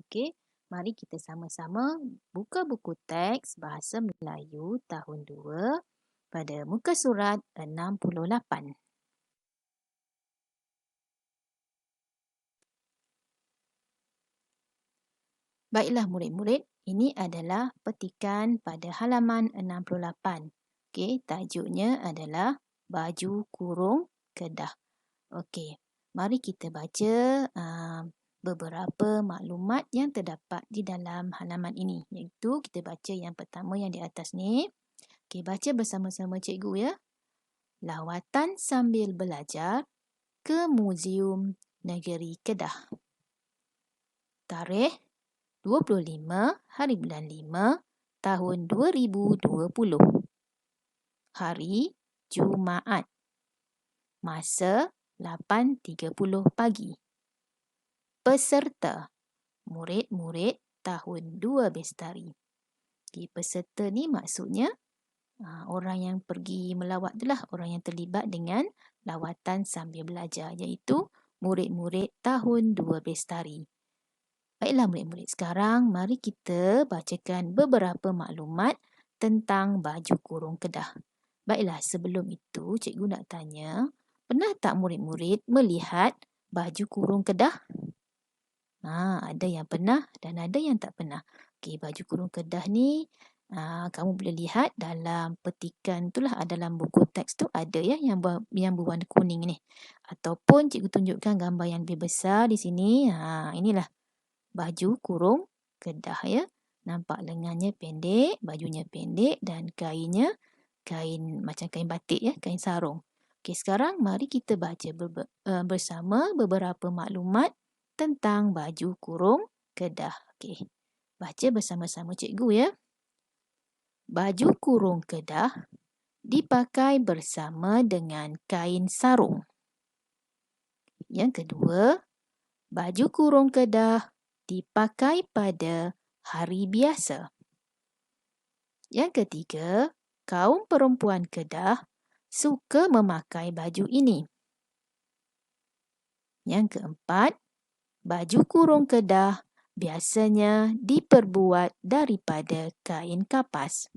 Okey, mari kita sama-sama buka buku teks Bahasa Melayu tahun 2 pada muka surat 68. Baiklah murid-murid, ini adalah petikan pada halaman 68. Okey, tajuknya adalah Baju Kurung Kedah. Okey, mari kita baca beberapa maklumat yang terdapat di dalam halaman ini. Iaitu kita baca yang pertama yang di atas ni. Okey, baca bersama-sama cikgu ya. Lawatan sambil belajar ke Muzium Negeri Kedah. Tarikh 25 hari bulan 5 tahun 2020. Hari Jumaat. Masa 8.30 pagi. Peserta murid-murid tahun 2 Bestari. Peserta ni maksudnya orang yang pergi melawat itulah, orang yang terlibat dengan lawatan sambil belajar, iaitu murid-murid tahun 2 Bestari. Baiklah murid-murid, sekarang mari kita bacakan beberapa maklumat tentang Baju Kurung Kedah. Baiklah, sebelum itu cikgu nak tanya, pernah tak murid-murid melihat Baju Kurung Kedah? Ada yang pernah dan ada yang tak pernah. Okey, Baju Kurung Kedah ni kamu boleh lihat dalam petikan itulah, dalam buku teks tu ada ya yang berwarna kuning ni. Ataupun cikgu tunjukkan gambar yang lebih besar di sini. Inilah baju kurung Kedah ya. Nampak lengannya pendek, bajunya pendek dan kainnya kain macam kain batik ya, kain sarung. Okey, sekarang mari kita baca bersama beberapa maklumat tentang Baju Kurung Kedah. Okey. Baca bersama-sama cikgu ya. Baju kurung Kedah dipakai bersama dengan kain sarung. Yang kedua, baju kurung Kedah dipakai pada hari biasa. Yang ketiga, kaum perempuan Kedah suka memakai baju ini. Yang keempat, baju kurung Kedah biasanya diperbuat daripada kain kapas.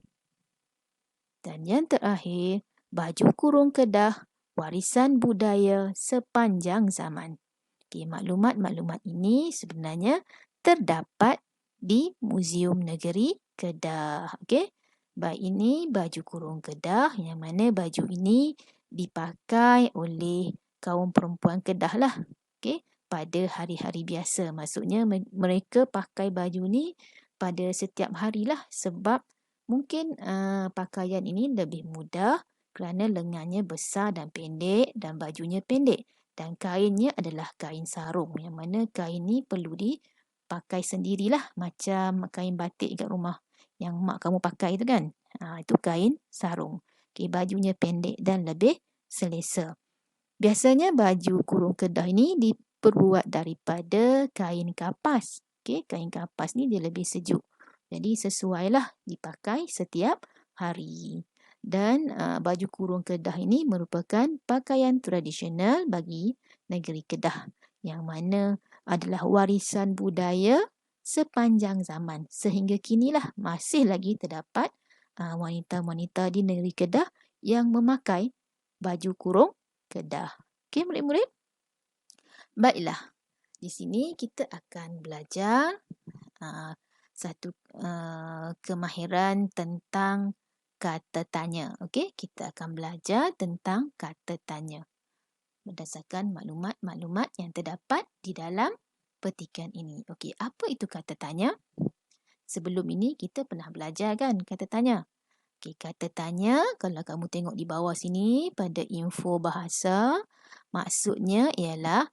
Dan yang terakhir, baju kurung Kedah warisan budaya sepanjang zaman. Okey, maklumat-maklumat ini sebenarnya terdapat di Muzium Negeri Kedah. Okey. Baik, ini baju kurung Kedah yang mana baju ini dipakai oleh kaum perempuan Kedah lah. Okey, pada hari-hari biasa. Maksudnya mereka pakai baju ni pada setiap hari lah, sebab mungkin pakaian ini lebih mudah kerana lengannya besar dan pendek dan bajunya pendek. Dan kainnya adalah kain sarung, yang mana kain ni perlu dipakai sendirilah, macam kain batik kat rumah yang mak kamu pakai tu kan. Itu kain sarung. Okey, bajunya pendek dan lebih selesa. Biasanya baju kurung Kedah ini diperbuat daripada kain kapas. Okey, kain kapas ni dia lebih sejuk. Jadi sesuailah dipakai setiap hari. Dan baju kurung Kedah ini merupakan pakaian tradisional bagi negeri Kedah, yang mana adalah warisan budaya sepanjang zaman. Sehingga kinilah masih lagi terdapat wanita-wanita di negeri Kedah yang memakai baju kurung Kedah. Okey murid-murid? Baiklah, di sini kita akan belajar satu kemahiran tentang kata tanya. Okey, kita akan belajar tentang kata tanya berdasarkan maklumat-maklumat yang terdapat di dalam petikan ini. Okey, apa itu kata tanya? Sebelum ini kita pernah belajar kan kata tanya. Okey, kata tanya kalau kamu tengok di bawah sini pada info bahasa, maksudnya ialah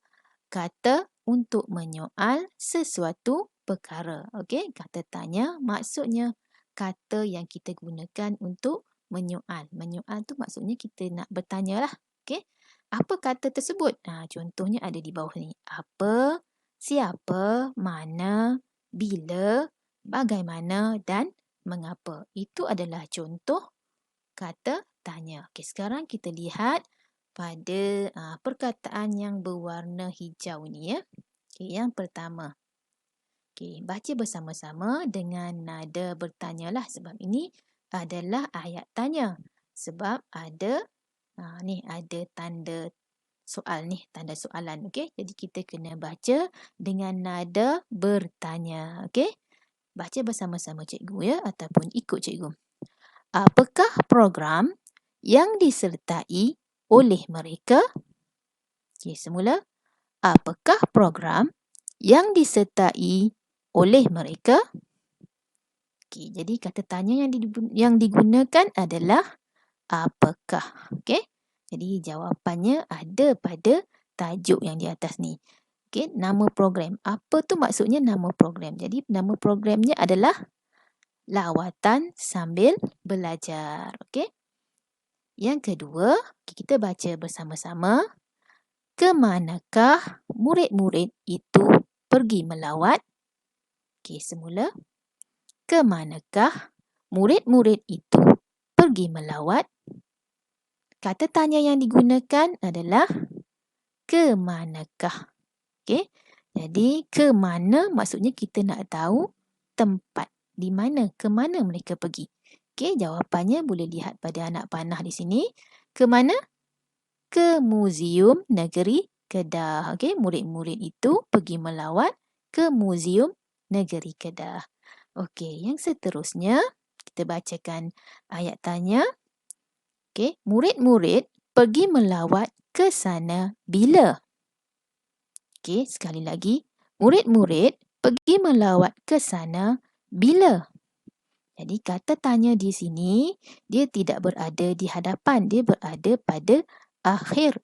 kata untuk menyoal sesuatu perkara. Okey, kata tanya maksudnya kata yang kita gunakan untuk menyoal. Menyoal tu maksudnya kita nak bertanya lah. Okey, apa kata tersebut? Contohnya ada di bawah ni. Apa, siapa, mana, bila, bagaimana dan mengapa. Itu adalah contoh kata tanya. Okey, sekarang kita lihat pada perkataan yang berwarna hijau ni ya. Okey, yang pertama. Okey, baca bersama-sama dengan nada bertanyalah sebab ini adalah ayat tanya. Sebab ada ni ada tanda soal ni, tanda soalan. Okey, jadi kita kena baca dengan nada bertanya. Okey, baca bersama-sama cikgu ya ataupun ikut cikgu. Apakah program yang disertai oleh mereka? Okey, semula. Apakah program yang disertai oleh mereka? Okey, jadi kata tanya yang digunakan adalah apakah. Okey, jadi jawapannya ada pada tajuk yang di atas ni. Okey, nama program. Apa tu maksudnya nama program? Jadi nama programnya adalah lawatan sambil belajar. Okey. Yang kedua, kita baca bersama-sama. Ke manakah murid-murid itu pergi melawat? Okey, semula. Ke manakah murid-murid itu pergi melawat? Kata tanya yang digunakan adalah ke manakah. Okey. Jadi ke mana maksudnya kita nak tahu tempat di mana, ke mana mereka pergi. Okey, jawapannya boleh lihat pada anak panah di sini. Ke mana? Ke Muzium Negeri Kedah. Okey, murid-murid itu pergi melawat ke Muzium Negeri Kedah. Okey, yang seterusnya kita bacakan ayat tanya. Okey, murid-murid pergi melawat ke sana bila? Okey, sekali lagi. Murid-murid pergi melawat ke sana bila? Jadi kata tanya di sini, dia tidak berada di hadapan. Dia berada pada akhir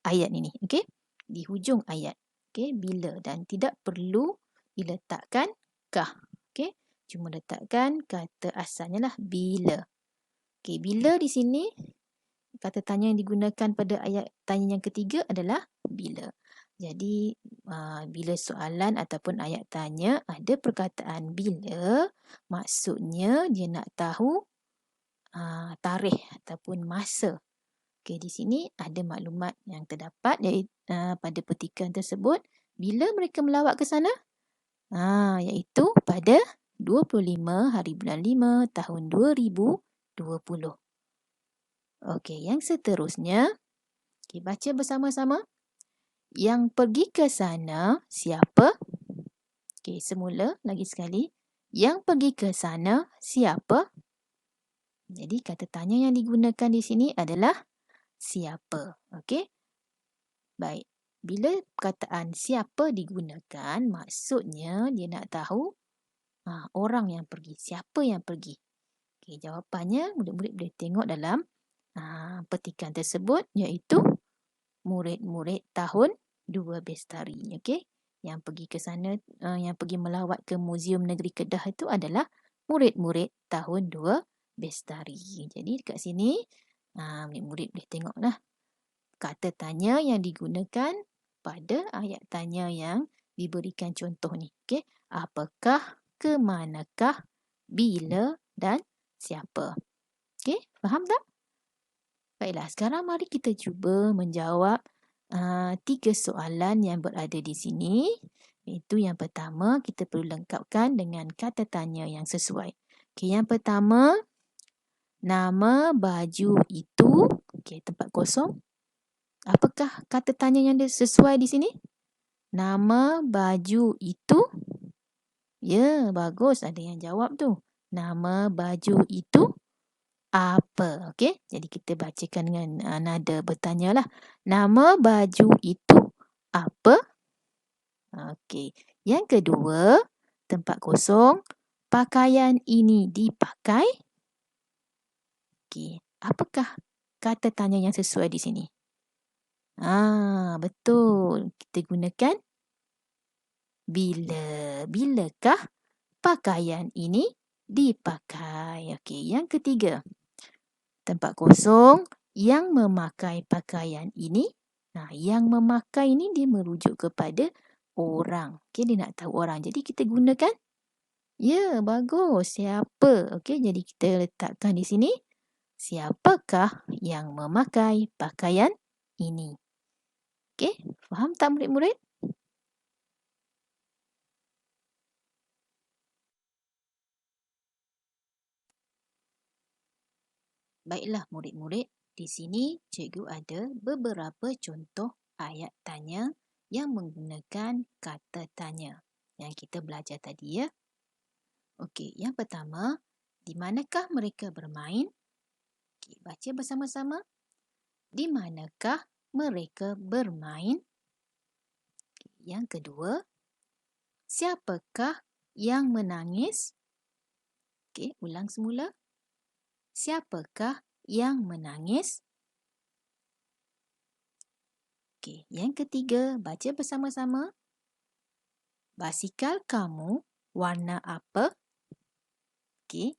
ayat ini. Okey? Di hujung ayat. Okey? Bila dan tidak perlu diletakkan kah. Okey? Cuma letakkan kata asalnya lah bila. Okey, bila di sini kata tanya yang digunakan pada ayat tanya yang ketiga adalah bila. Jadi bila soalan ataupun ayat tanya ada perkataan bila, maksudnya dia nak tahu tarikh ataupun masa. Okey, di sini ada maklumat yang terdapat iaitu pada petikan tersebut bila mereka melawat ke sana? Iaitu pada 25 hari bulan 5 tahun 2020. Okey, yang seterusnya okey, baca bersama-sama. Yang pergi ke sana siapa? Okey, semula lagi sekali. Yang pergi ke sana siapa? Jadi kata tanya yang digunakan di sini adalah siapa. Okey. Baik. Bila perkataan siapa digunakan, maksudnya dia nak tahu orang yang pergi. Siapa yang pergi? Okey, jawapannya murid-murid boleh tengok dalam petikan tersebut iaitu murid-murid tahun 2 Bestari. Okey. Yang pergi ke sana, yang pergi melawat ke Muzium Negeri Kedah itu adalah murid-murid tahun 2 Bestari. Jadi dekat sini murid-murid boleh tengoklah kata tanya yang digunakan pada ayat tanya yang diberikan contoh ni. Okey. Apakah, ke manakah, bila dan siapa. Okey, faham tak? Baiklah, sekarang mari kita cuba menjawab 3 soalan yang berada di sini. Itu yang pertama, kita perlu lengkapkan dengan kata tanya yang sesuai. Okey, yang pertama, nama baju itu, okey, tempat kosong. Apakah kata tanya yang sesuai di sini? Nama baju itu. Ya, bagus. Ada yang jawab tu. Nama baju itu apa? Okey, jadi kita bacakan dengan nada bertanya lah. Nama baju itu apa? Okey. Yang kedua, tempat kosong. Pakaian ini dipakai. Okey, apakah kata tanya yang sesuai di sini? Betul. Kita gunakan bila. Bilakah pakaian ini dipakai? Okey, yang ketiga. Tempat kosong yang memakai pakaian ini. Yang memakai ini dia merujuk kepada orang. Okey, dia nak tahu orang. Jadi kita gunakan ya, bagus. Siapa? Okey, jadi kita letakkan di sini. Siapakah yang memakai pakaian ini? Okey, faham tak murid-murid? Baiklah murid-murid, di sini cikgu ada beberapa contoh ayat tanya yang menggunakan kata tanya yang kita belajar tadi ya. Okey, yang pertama, di manakah mereka bermain? Okey, baca bersama-sama. Di manakah mereka bermain? Yang kedua, siapakah yang menangis? Okey, ulang semula. Siapakah yang menangis? Okey, yang ketiga, baca bersama-sama. Basikal kamu warna apa? Okey,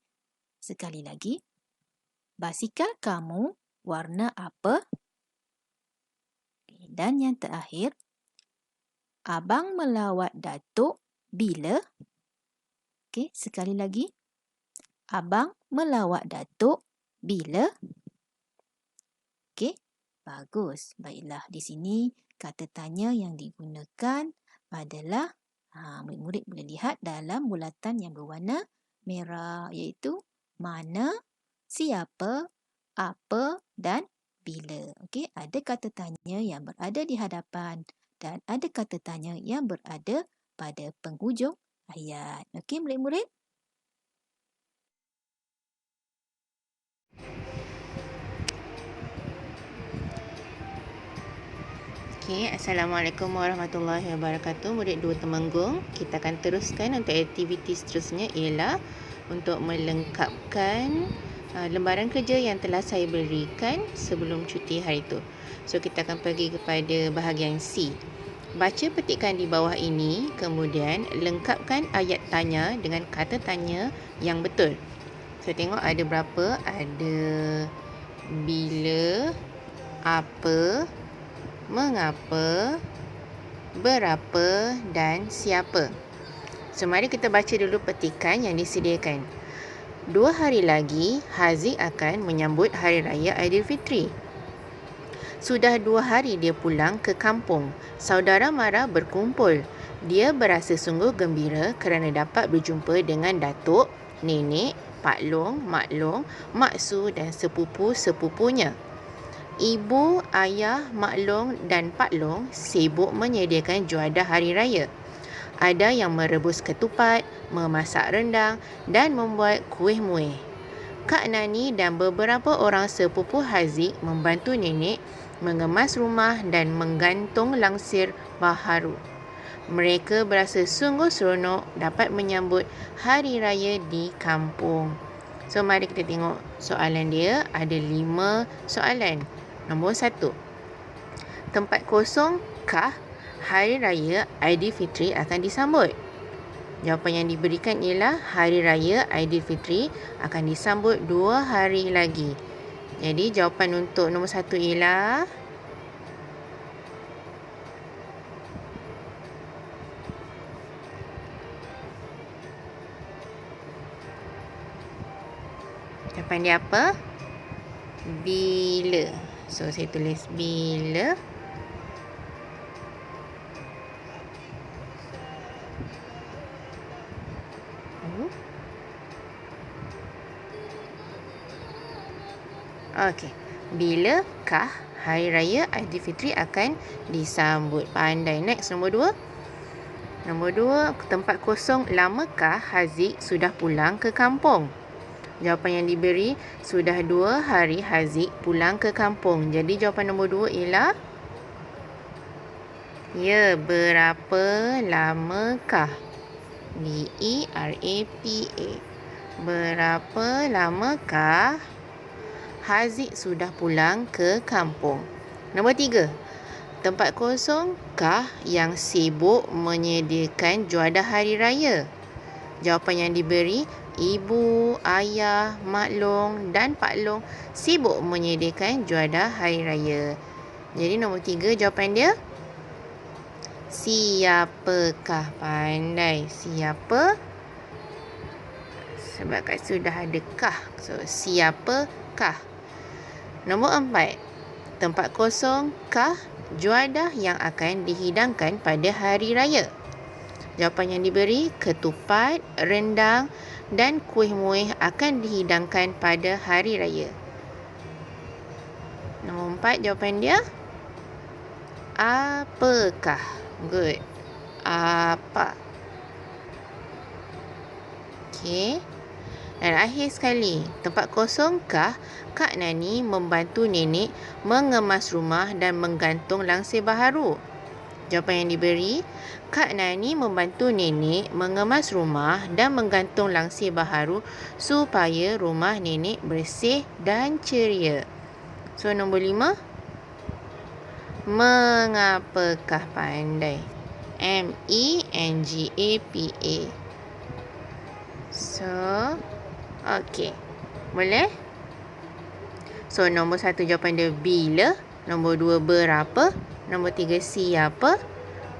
sekali lagi. Basikal kamu warna apa? Dan yang terakhir, abang melawat Datuk bila? Okey, sekali lagi. Abang melawat Datuk bila? Okey, bagus. Baiklah, di sini kata tanya yang digunakan adalah murid-murid boleh lihat dalam bulatan yang berwarna merah iaitu mana, siapa, apa dan bila. Okey, ada kata tanya yang berada di hadapan dan ada kata tanya yang berada pada penghujung ayat. Okey, murid-murid? Okey, Assalamualaikum warahmatullahi wabarakatuh. Murid 2 Temenggung, kita akan teruskan untuk aktiviti seterusnya ialah untuk melengkapkan lembaran kerja yang telah saya berikan sebelum cuti hari itu. So, kita akan pergi kepada bahagian C. Baca petikan di bawah ini, kemudian lengkapkan ayat tanya dengan kata tanya yang betul. So, tengok ada berapa? Ada bila, apa, mengapa, berapa dan siapa. So, mari kita baca dulu petikan yang disediakan. 2 hari lagi, Haziq akan menyambut Hari Raya Aidilfitri. Sudah 2 hari dia pulang ke kampung. Saudara mara berkumpul. Dia berasa sungguh gembira kerana dapat berjumpa dengan datuk, nenek, Pak Long, Mak Long, Mak Su dan sepupu-sepupunya. Ibu, ayah, Mak Long dan Pak Long sibuk menyediakan juadah hari raya. Ada yang merebus ketupat, memasak rendang dan membuat kuih-muih. Kak Nani dan beberapa orang sepupu Haziq membantu nenek mengemas rumah dan menggantung langsir baharu. Mereka berasa sungguh seronok dapat menyambut hari raya di kampung. So, mari kita tengok soalan dia. Ada 5 soalan. Nombor 1. Tempat kosongkah Hari Raya Aidilfitri akan disambut? Jawapan yang diberikan ialah Hari Raya Aidilfitri akan disambut 2 hari lagi. Jadi jawapan untuk nombor 1 ialah jawapan dia apa? Bila. So, saya tulis bila. Okey. Bilakah Hari Raya Aidilfitri akan disambut? Pandai. Next, nombor 2. Nombor 2, tempat kosong lamakah Haziq sudah pulang ke kampung? Jawapan yang diberi, sudah 2 hari Haziq pulang ke kampung. Jadi jawapan nombor 2 ialah ya, berapa lamakah? B-E-R-A-P-A. Berapa lamakah Haziq sudah pulang ke kampung? Nombor 3. Tempat kosongkah yang sibuk menyediakan juadah hari raya? Jawapan yang diberi, ibu, ayah, Mak Long dan Pak Long sibuk menyediakan juadah hari raya. Jadi nombor 3 jawapan dia siapakah? Pandai. Siapa? Sebab kat sudah ada kah. So, siapakah? Nombor 4. Tempat kosongkah juadah yang akan dihidangkan pada hari raya? Jawapan yang diberi, ketupat, rendang dan kuih muih akan dihidangkan pada hari raya. Nombor 4 jawapan dia apakah. Good. Apa. Okey. Dan akhir sekali, tempat kosongkah Kak Nani membantu nenek mengemas rumah dan menggantung langsir baharu? Jawapan yang diberi, Kak Nani membantu nenek mengemas rumah dan menggantung langsir baharu supaya rumah nenek bersih dan ceria. So, nombor 5. Mengapakah pandai? MENGAPA. So, okey. Boleh? So, nombor 1 jawapan dia bila. Nombor 2 berapa. Nombor 3 siapa.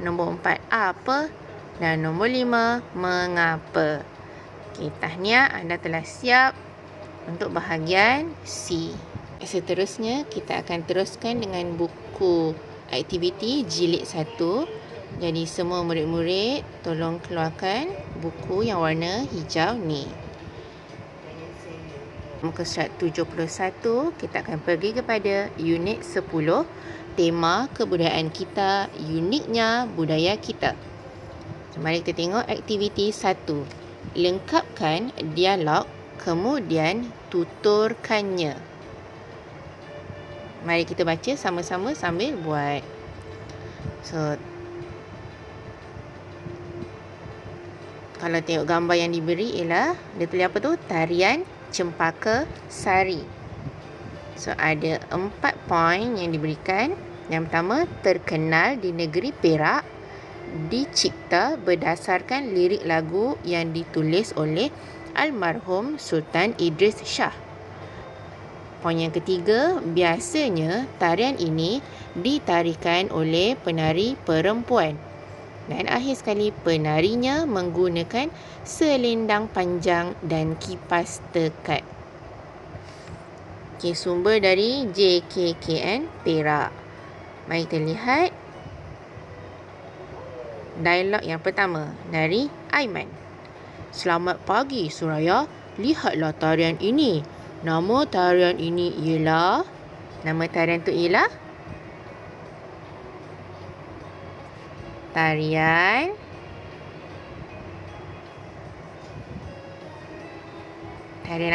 Nombor 4 apa. Dan nombor 5 mengapa. Okey, tahniah, anda telah siap untuk bahagian C. Seterusnya, kita akan teruskan dengan buku aktiviti jilid 1. Jadi, semua murid-murid tolong keluarkan buku yang warna hijau ni. Muka surat 71, kita akan pergi kepada unit 10. Tema kebudayaan kita, uniknya budaya kita. So, mari kita tengok aktiviti 1. Lengkapkan dialog, kemudian tuturkannya. Mari kita baca sama-sama sambil buat. So, kalau tengok gambar yang diberi ialah, dia tulis apa tu? Tarian Cempaka Sari. So, ada 4 poin yang diberikan. Yang pertama, terkenal di negeri Perak, dicipta berdasarkan lirik lagu yang ditulis oleh almarhum Sultan Idris Shah. Poin yang ketiga, biasanya tarian ini ditarikan oleh penari perempuan. Dan akhir sekali, penarinya menggunakan selendang panjang dan kipas tekat. Okey, sumber dari JKKN Perak. Mari kita lihat dialog yang pertama dari Aiman. Selamat pagi Suraya, lihatlah tarian ini. Nama tarian ini ialah, nama tarian tu ialah tarian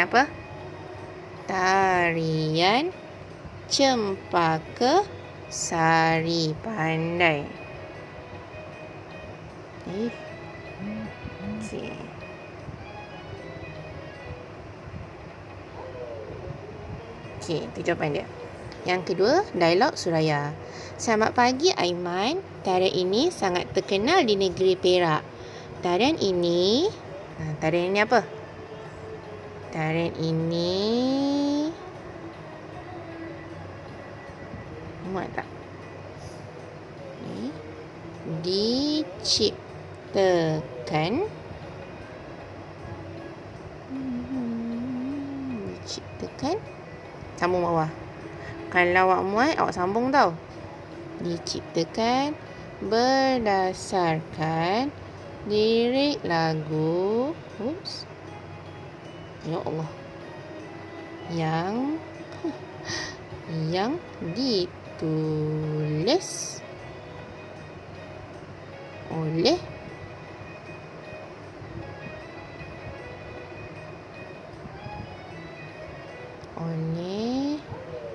apa? Tarian Cempaka Sari. Pandai. Okey. Okey, itu jawapan dia. Yang kedua, dialog Suraya. Selamat pagi Aiman. Tarian ini sangat terkenal di negeri Perak. Tarian ini apa? Tarian ini muat tak? Diciptakan sambung bawah. Kalau awak muat, awak sambung tau. Diciptakan berdasarkan lirik lagu ya Allah yang ditulis oleh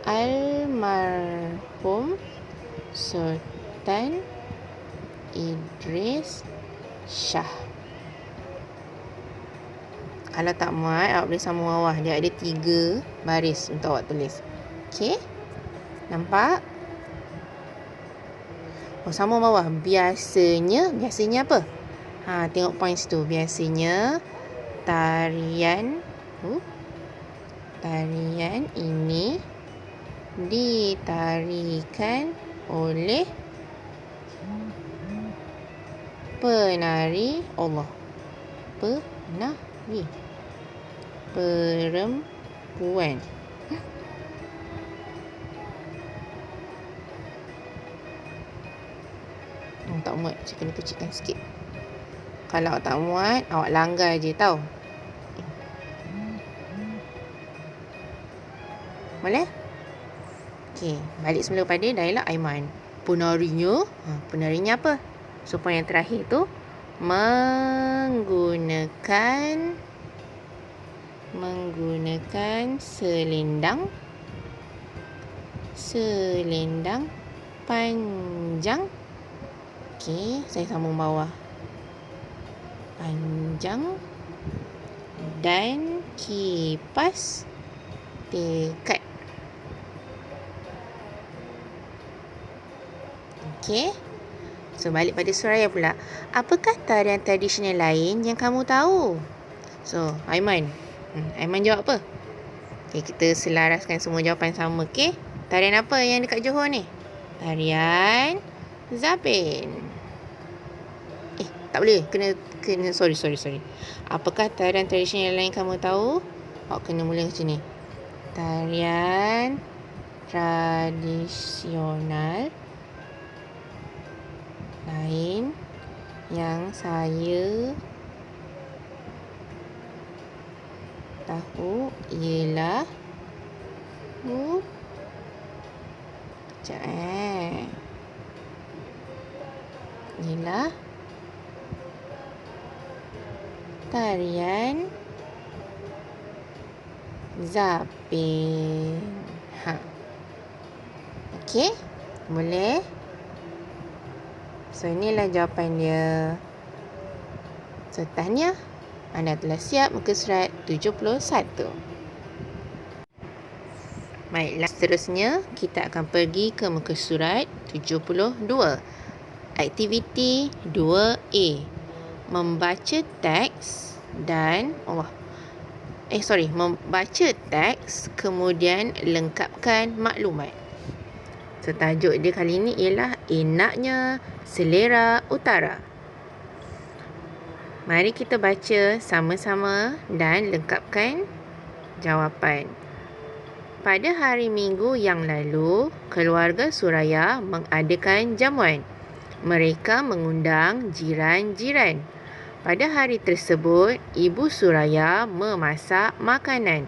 almarhum Sultan Idris Shah. Kalau tak muat, awak boleh sambung bawah. Dia ada 3 baris untuk awak tulis. Okey? Nampak? Oh, sambung bawah. Biasanya apa? Tengok poin situ. Biasanya tarian ini ditarikan oleh penari perempuan. Tak muat, saya kena kecilkan sikit. Kalau awak tak muat, awak langgar je tau. Boleh? Okey, balik semula pada dialog Aiman. Penarinya apa? Sopan yang terakhir tu menggunakan selendang panjang. Okey, saya sambung bawah. Panjang dan kipas dekat. Okey. So, balik pada Suraya pula. Apakah tarian tradisional lain yang kamu tahu? So, Aiman. Aiman jawab apa? Okay, kita selaraskan semua jawapan sama. Okay. Tarian apa yang dekat Johor ni? Tarian Zapin. Tak boleh. Kena sorry. Apakah tarian tradisional lain kamu tahu? Kena mula macam ni. Tarian tradisional lain yang saya tahu ialah ialah tarian Zapin. Okey, boleh. So, inilah jawapan dia. So, tahniah. Anda telah siap muka surat 71. Baiklah, seterusnya kita akan pergi ke muka surat 72. Aktiviti 2A. Membaca teks dan membaca teks kemudian lengkapkan maklumat. So, tajuk dia kali ini ialah Enaknya Selera Utara. Mari kita baca sama-sama dan lengkapkan jawapan. Pada hari Minggu yang lalu, keluarga Suraya mengadakan jamuan. Mereka mengundang jiran-jiran. Pada hari tersebut, Ibu Suraya memasak makanan.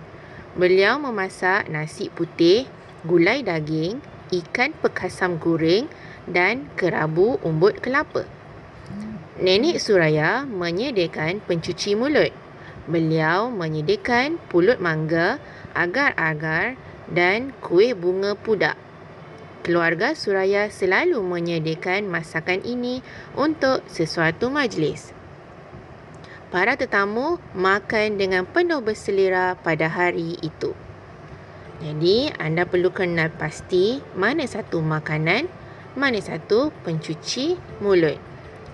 Beliau memasak nasi putih, gulai daging, ikan pekasam goreng dan kerabu umbut kelapa. Nenek Suraya menyediakan pencuci mulut. Beliau menyediakan pulut mangga, agar-agar dan kuih bunga pudak. Keluarga Suraya selalu menyediakan masakan ini untuk sesuatu majlis. Para tetamu makan dengan penuh berselera pada hari itu. Jadi, anda perlu kenal pasti mana satu makanan, mana satu pencuci mulut.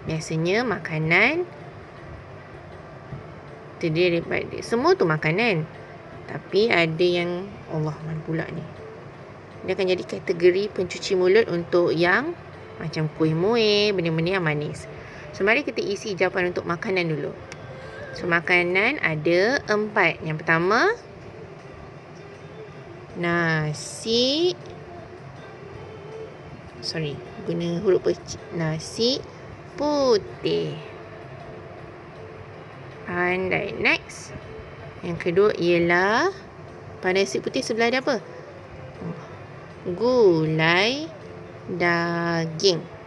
Biasanya makanan terdiri daripada semua tu makanan. Tapi ada yang mana pula ni? Dia akan jadi kategori pencuci mulut untuk yang macam kuih muih, benda-benda yang manis. So, mari kita isi jawapan untuk makanan dulu. So, makanan ada 4. Yang pertama, nasi. Guna huruf kecil. Nasi putih. Pandai. Next. Yang kedua ialah pada nasi putih sebelah dia apa? Gulai daging.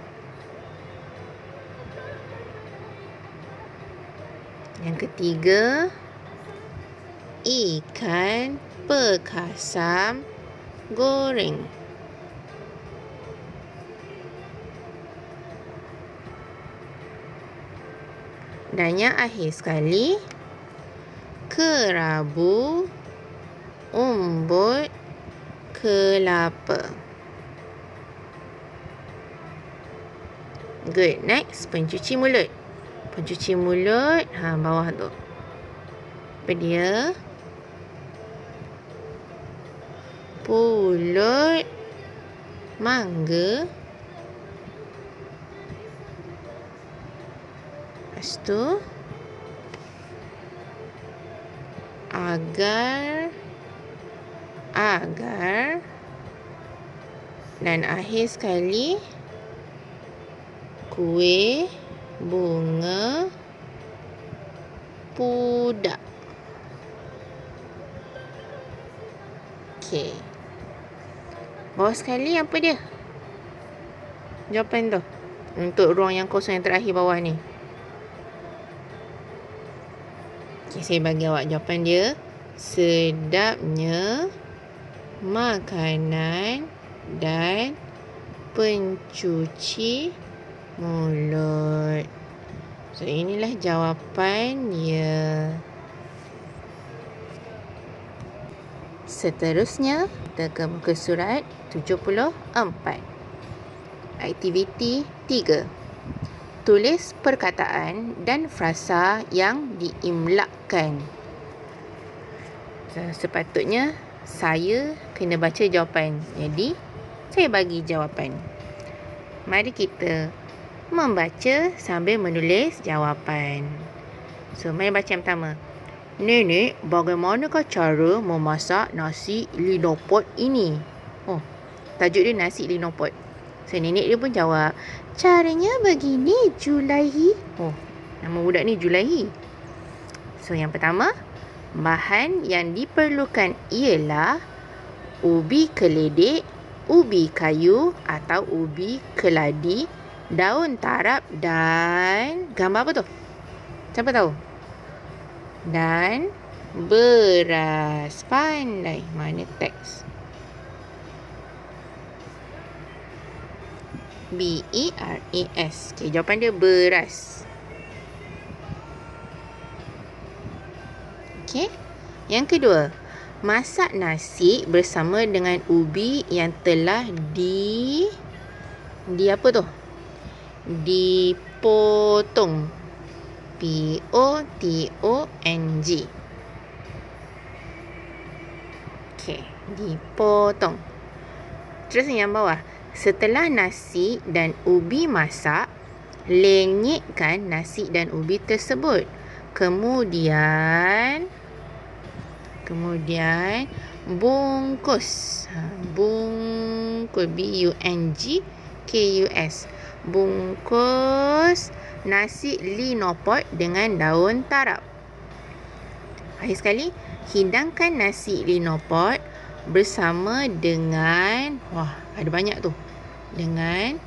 Yang ketiga, ikan pekasam goreng. Dan yang akhir sekali, kerabu umbut kelapa. Good. Next, pencuci mulut. Pencuci mulut, bawah tu. Apa dia? Pulut mangga. Lepas tu, agar dan akhir sekali kuih bunga pudak. Okey. Bawah sekali apa dia? Jawapan tu. Untuk ruang yang kosong yang terakhir bawah ni. Okay, saya bagi awak jawapan dia. Sedapnya makanan dan pencuci mulut. So, inilah jawapannya. Seterusnya, kita ke muka surat 74. Aktiviti 3. Tulis perkataan dan frasa yang diimlakkan. So, sepatutnya saya kena baca jawapan. Jadi, saya bagi jawapan. Mari kita membaca sambil menulis jawapan. So, mari baca yang pertama. Nenek, bagaimanakah cara memasak nasi linopot ini? Oh, tajuk dia nasi linopot. So, nenek dia pun jawab, caranya begini, Julaihi. Oh, nama budak ni Julaihi. So, yang pertama, bahan yang diperlukan ialah ubi keledek, ubi kayu atau ubi keladi, daun tarap dan gambar apa tu? Siapa tahu? Dan beras. Pandai. Mana teks? B-E-R-A-S. Okay, jawapan dia beras. Okay. Yang kedua, masak nasi bersama dengan ubi yang telah apa tu? Dipotong. P-O-T-O-N-G. Okay, dipotong. Terus yang bawah. Setelah nasi dan ubi masak, lenyitkan nasi dan ubi tersebut. Kemudian bungkus. Bungkus. B-U-N-G-K-U-S. Bungkus nasi linopot dengan daun tarap. Akhir sekali, hidangkan nasi linopot bersama dengan, wah, ada banyak tu. Dengan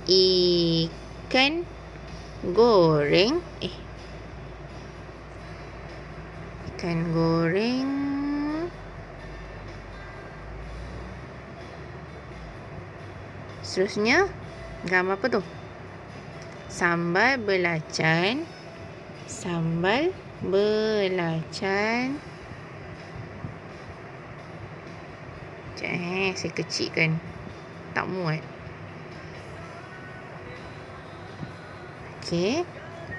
ikan goreng. Ikan goreng. Seterusnya, gambar apa tu? Sambal belacan. Sambal belacan. Saya kecilkan. Tak muat. Okey.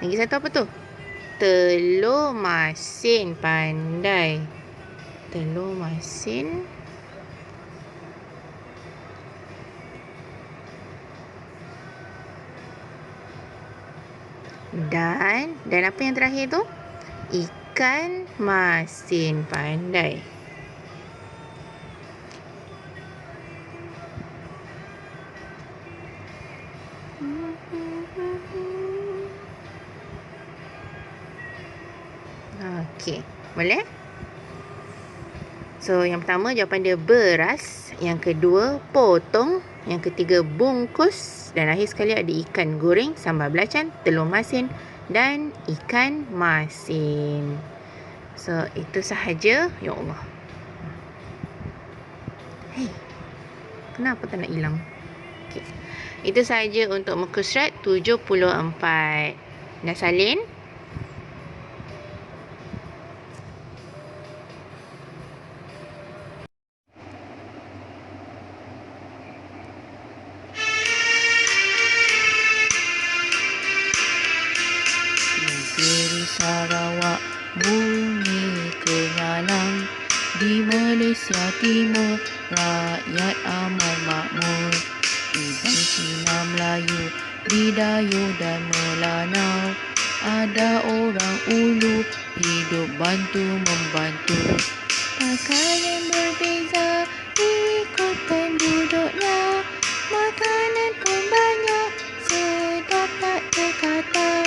Lagi satu apa tu? Telur masin. Pandai. Telur masin. Dan apa yang terakhir tu? Ikan masin. Pandai. Okey, boleh? So, yang pertama jawapan dia beras. Yang kedua, potong. Yang ketiga, bungkus. Dan akhir sekali ada ikan goreng, sambal belacan, telur masin dan ikan masin. So, itu sahaja. Ya Allah. Hei, kenapa tak nak hilang? Okay. Itu sahaja untuk muka surat 74. Dah salin? Negeri Sarawak bumi kenyalang, di Malaysia Timur rakyat aman makmur. Iban Cina Melayu, Bidayuh dan Melanau, ada orang Ulu hidup bantu membantu. Pakaian berbeza ikut penduduknya, makanan pun banyak sedap tak terkata.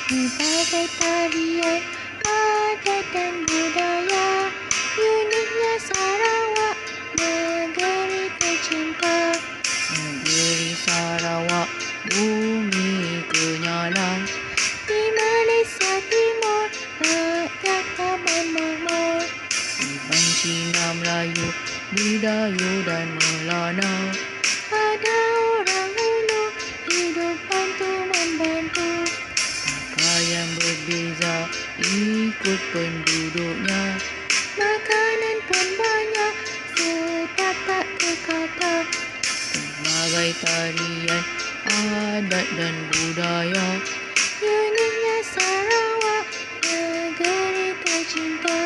Berbagai tarian, adat dan budaya, uniknya Sarawak, negeri Iban Cina Melayu, Bidayu dan Melana. Ada orang ulu, hidup bantu membantu. Pakaian berbeza, ikut penduduknya. Makanan pun banyak, sedap tak terkata. Berbagai tarian, adat dan budaya. Uniknya Sarawak, negeri tercinta.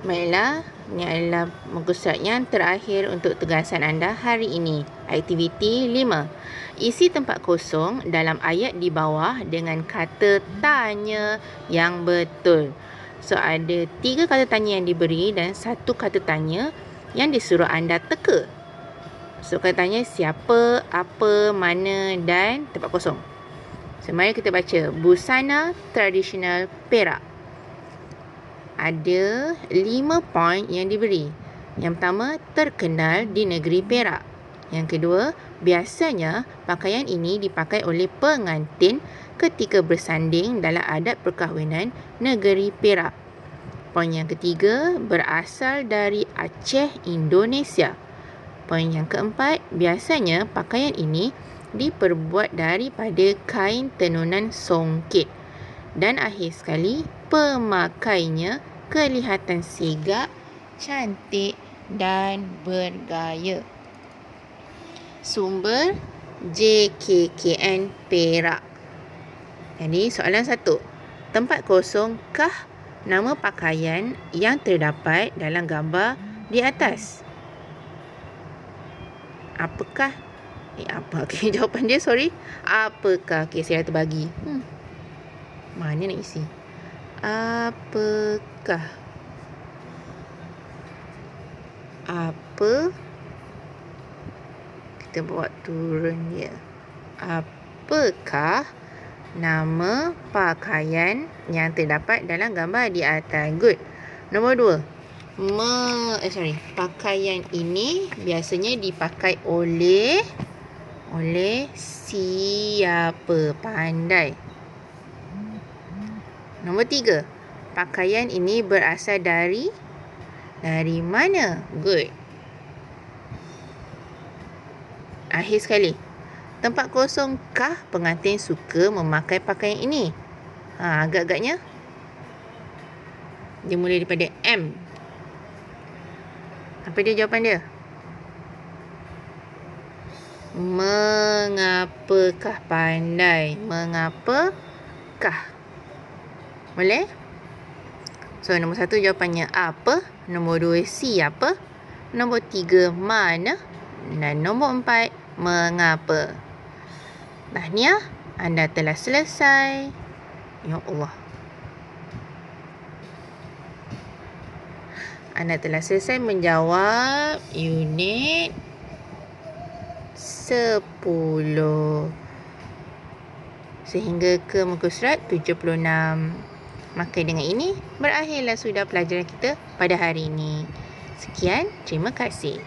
Baiklah, ini adalah muka surat yang terakhir untuk tugasan anda hari ini. Aktiviti 5. Isi tempat kosong dalam ayat di bawah dengan kata tanya yang betul. So, ada 3 kata tanya yang diberi dan 1 kata tanya yang disuruh anda teka. So, kata tanya siapa, apa, mana dan tempat kosong. So, mari kita baca. Busana tradisional Perak. Ada 5 poin yang diberi. Yang pertama, terkenal di negeri Perak. Yang kedua, biasanya pakaian ini dipakai oleh pengantin ketika bersanding dalam adat perkahwinan negeri Perak. Poin yang ketiga, berasal dari Aceh, Indonesia. Poin yang keempat, biasanya pakaian ini diperbuat daripada kain tenunan songket. Dan akhir sekali, pemakainya kelihatan sigap, cantik dan bergaya. Sumber JKKN Perak. Jadi soalan 1. Tempat kosongkah nama pakaian yang terdapat dalam gambar di atas? Apakah Okay, jawapan dia apakah? Okay, saya terbagi. Mana nak isi? Apakah? Apa? Kita buat turun dia. Apakah nama pakaian yang terdapat dalam gambar di atas? Good. Nombor 2. Pakaian ini biasanya dipakai oleh siapa pandai? Nombor 3. Pakaian ini berasal dari mana? Good. Akhir sekali. Tempat kosongkah pengantin suka memakai pakaian ini? Agak-agaknya. Dia mulai daripada M. Apa dia jawapan dia? Mengapakah pandai? Mengapakah? Boleh? So, nombor 1 jawapannya apa? Nombor 2 siapa? Nombor 3 mana? Dan nombor 4 mengapa? Tahniah, anda telah selesai. Ya Allah. Anda telah selesai menjawab unit 10. Sehingga ke muka surat 76. Maka dengan ini berakhirlah sudah pelajaran kita pada hari ini. Sekian, terima kasih.